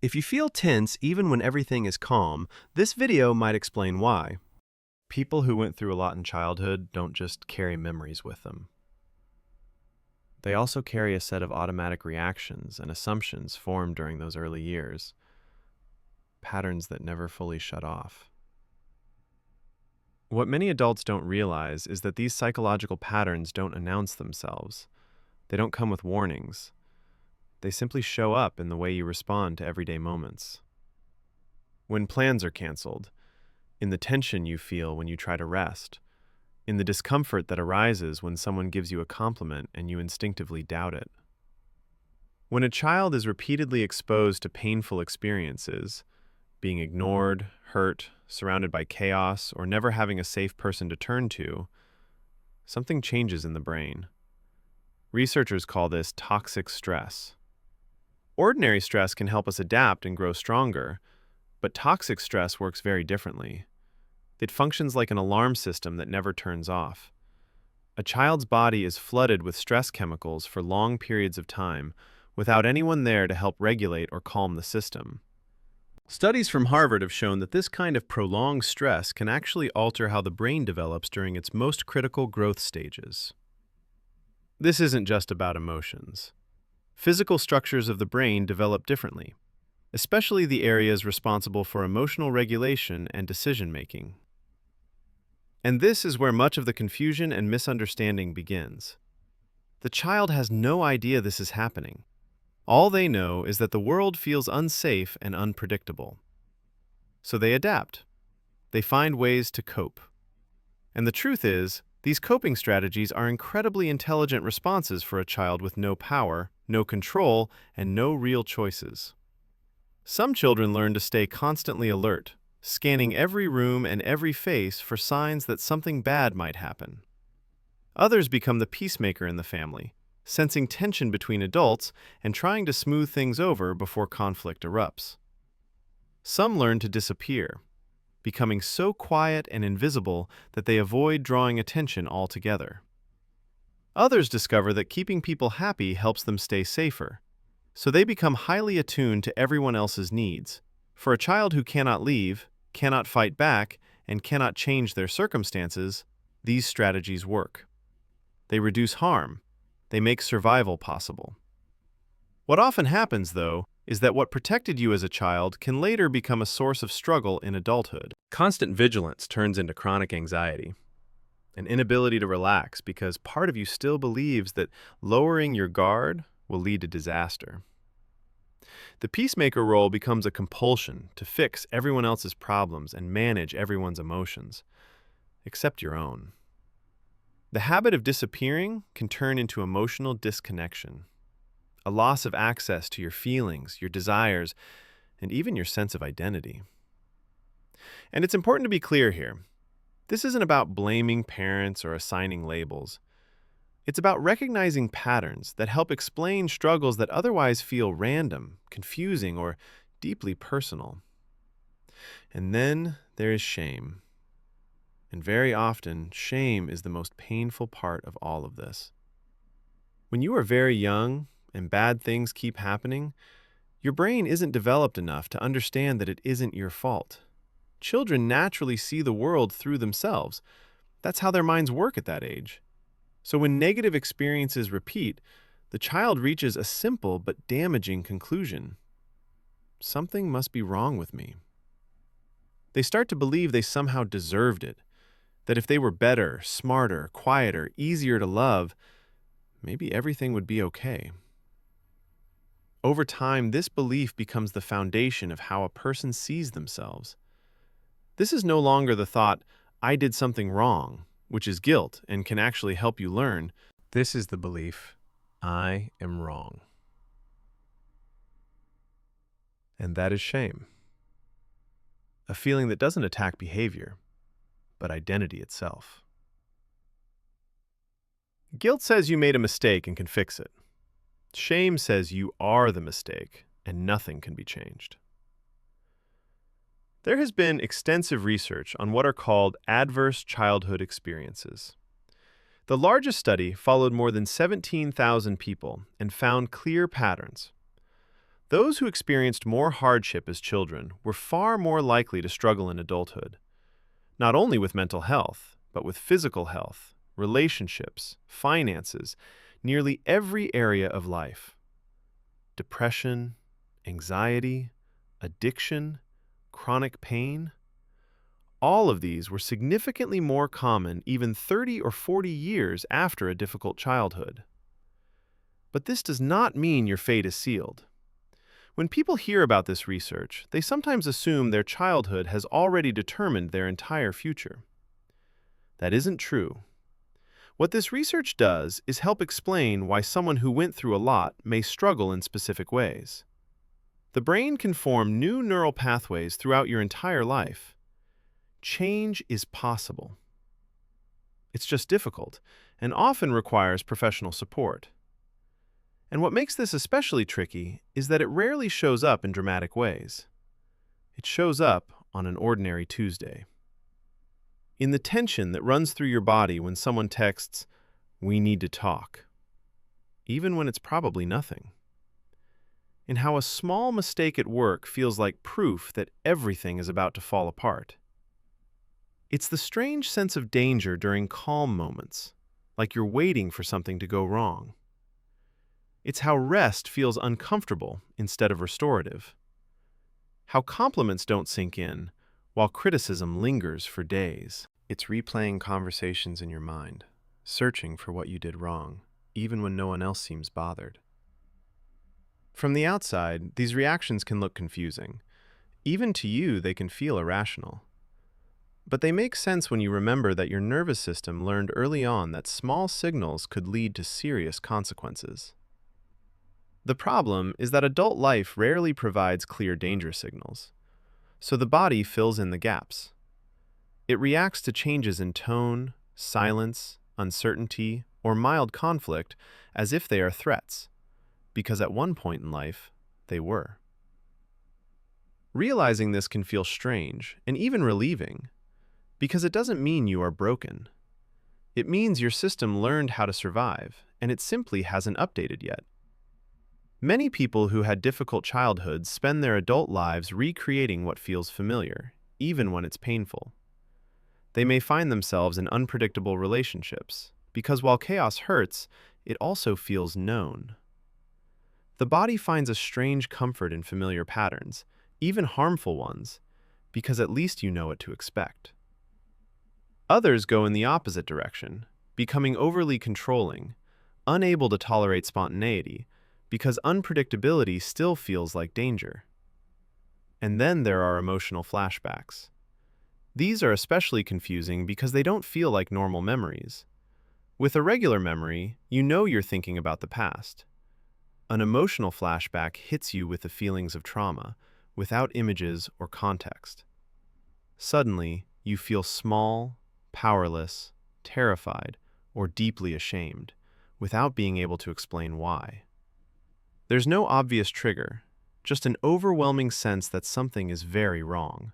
If you feel tense even when everything is calm, this video might explain why. People who went through a lot in childhood don't just carry memories with them. They also carry a set of automatic reactions and assumptions formed during those early years, patterns that never fully shut off. What many adults don't realize is that these psychological patterns don't announce themselves. They don't come with warnings. They simply show up in the way you respond to everyday moments. When plans are canceled, in the tension you feel when you try to rest, in the discomfort that arises when someone gives you a compliment and you instinctively doubt it. When a child is repeatedly exposed to painful experiences, being ignored, hurt, surrounded by chaos, or never having a safe person to turn to, something changes in the brain. Researchers call this toxic stress. Ordinary stress can help us adapt and grow stronger, but toxic stress works very differently. It functions like an alarm system that never turns off. A child's body is flooded with stress chemicals for long periods of time without anyone there to help regulate or calm the system. Studies from Harvard have shown that this kind of prolonged stress can actually alter how the brain develops during its most critical growth stages. This isn't just about emotions. Physical structures of the brain develop differently, especially the areas responsible for emotional regulation and decision-making. And this is where much of the confusion and misunderstanding begins. The child has no idea this is happening. All they know is that the world feels unsafe and unpredictable. So they adapt. They find ways to cope. And the truth is, these coping strategies are incredibly intelligent responses for a child with no power, no control, and no real choices. Some children learn to stay constantly alert, scanning every room and every face for signs that something bad might happen. Others become the peacemaker in the family, sensing tension between adults and trying to smooth things over before conflict erupts. Some learn to disappear, becoming so quiet and invisible that they avoid drawing attention altogether. Others discover that keeping people happy helps them stay safer, so they become highly attuned to everyone else's needs. For a child who cannot leave, cannot fight back, and cannot change their circumstances, these strategies work. They reduce harm. They make survival possible. What often happens, though, is that what protected you as a child can later become a source of struggle in adulthood. Constant vigilance turns into chronic anxiety, an inability to relax because part of you still believes that lowering your guard will lead to disaster. The peacemaker role becomes a compulsion to fix everyone else's problems and manage everyone's emotions, except your own. The habit of disappearing can turn into emotional disconnection, a loss of access to your feelings, your desires, and even your sense of identity. And it's important to be clear here. This isn't about blaming parents or assigning labels. It's about recognizing patterns that help explain struggles that otherwise feel random, confusing, or deeply personal. And then there is shame. And very often, shame is the most painful part of all of this. When you are very young and bad things keep happening, your brain isn't developed enough to understand that it isn't your fault. Children naturally see the world through themselves. That's how their minds work at that age. So when negative experiences repeat, the child reaches a simple but damaging conclusion. Something must be wrong with me. They start to believe they somehow deserved it, that if they were better, smarter, quieter, easier to love, maybe everything would be okay. Over time, this belief becomes the foundation of how a person sees themselves. This is no longer the thought, I did something wrong, which is guilt and can actually help you learn. This is the belief, I am wrong. And that is shame. A feeling that doesn't attack behavior, but identity itself. Guilt says you made a mistake and can fix it. Shame says you are the mistake and nothing can be changed. There has been extensive research on what are called adverse childhood experiences. The largest study followed more than 17,000 people and found clear patterns. Those who experienced more hardship as children were far more likely to struggle in adulthood, not only with mental health, but with physical health, relationships, finances, nearly every area of life. Depression, anxiety, addiction, chronic pain, all of these were significantly more common even 30 or 40 years after a difficult childhood. But this does not mean your fate is sealed. When people hear about this research, they sometimes assume their childhood has already determined their entire future. That isn't true. What this research does is help explain why someone who went through a lot may struggle in specific ways. The brain can form new neural pathways throughout your entire life. Change is possible. It's just difficult and often requires professional support. And what makes this especially tricky is that it rarely shows up in dramatic ways. It shows up on an ordinary Tuesday. In the tension that runs through your body when someone texts, "We need to talk," even when it's probably nothing. In how a small mistake at work feels like proof that everything is about to fall apart. It's the strange sense of danger during calm moments, like you're waiting for something to go wrong. It's how rest feels uncomfortable instead of restorative. How compliments don't sink in, while criticism lingers for days. It's replaying conversations in your mind, searching for what you did wrong, even when no one else seems bothered. From the outside, these reactions can look confusing. Even to you, they can feel irrational. But they make sense when you remember that your nervous system learned early on that small signals could lead to serious consequences. The problem is that adult life rarely provides clear danger signals, so the body fills in the gaps. It reacts to changes in tone, silence, uncertainty, or mild conflict as if they are threats, because at one point in life, they were. Realizing this can feel strange and even relieving, because it doesn't mean you are broken. It means your system learned how to survive, and it simply hasn't updated yet. Many people who had difficult childhoods spend their adult lives recreating what feels familiar, even when it's painful. They may find themselves in unpredictable relationships, because while chaos hurts, it also feels known. The body finds a strange comfort in familiar patterns, even harmful ones, because at least you know what to expect. Others go in the opposite direction, becoming overly controlling, unable to tolerate spontaneity, because unpredictability still feels like danger. And then there are emotional flashbacks. These are especially confusing because they don't feel like normal memories. With a regular memory, you know you're thinking about the past. An emotional flashback hits you with the feelings of trauma, without images or context. Suddenly, you feel small, powerless, terrified, or deeply ashamed, without being able to explain why. There's no obvious trigger, just an overwhelming sense that something is very wrong.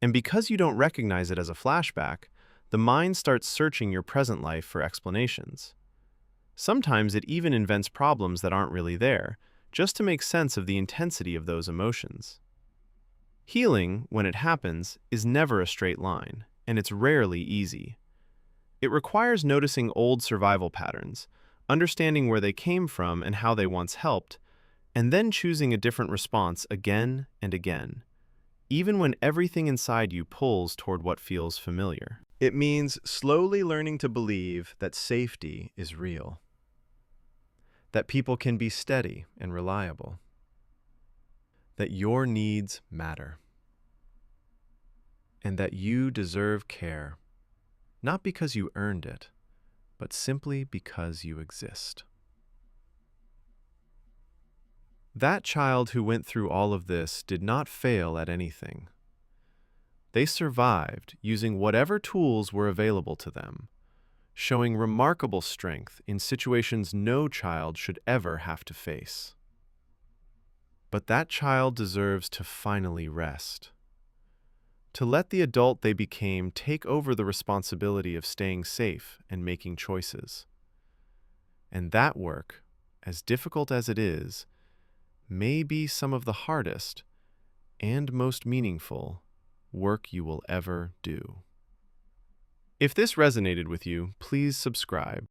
And because you don't recognize it as a flashback, the mind starts searching your present life for explanations. Sometimes it even invents problems that aren't really there, just to make sense of the intensity of those emotions. Healing, when it happens, is never a straight line, and it's rarely easy. It requires noticing old survival patterns, understanding where they came from and how they once helped, and then choosing a different response again and again, even when everything inside you pulls toward what feels familiar. It means slowly learning to believe that safety is real, that people can be steady and reliable, that your needs matter, and that you deserve care, not because you earned it, but simply because you exist. That child who went through all of this did not fail at anything. They survived using whatever tools were available to them, showing remarkable strength in situations no child should ever have to face. But that child deserves to finally rest, to let the adult they became take over the responsibility of staying safe and making choices. And that work, as difficult as it is, may be some of the hardest and most meaningful work you will ever do. If this resonated with you, please subscribe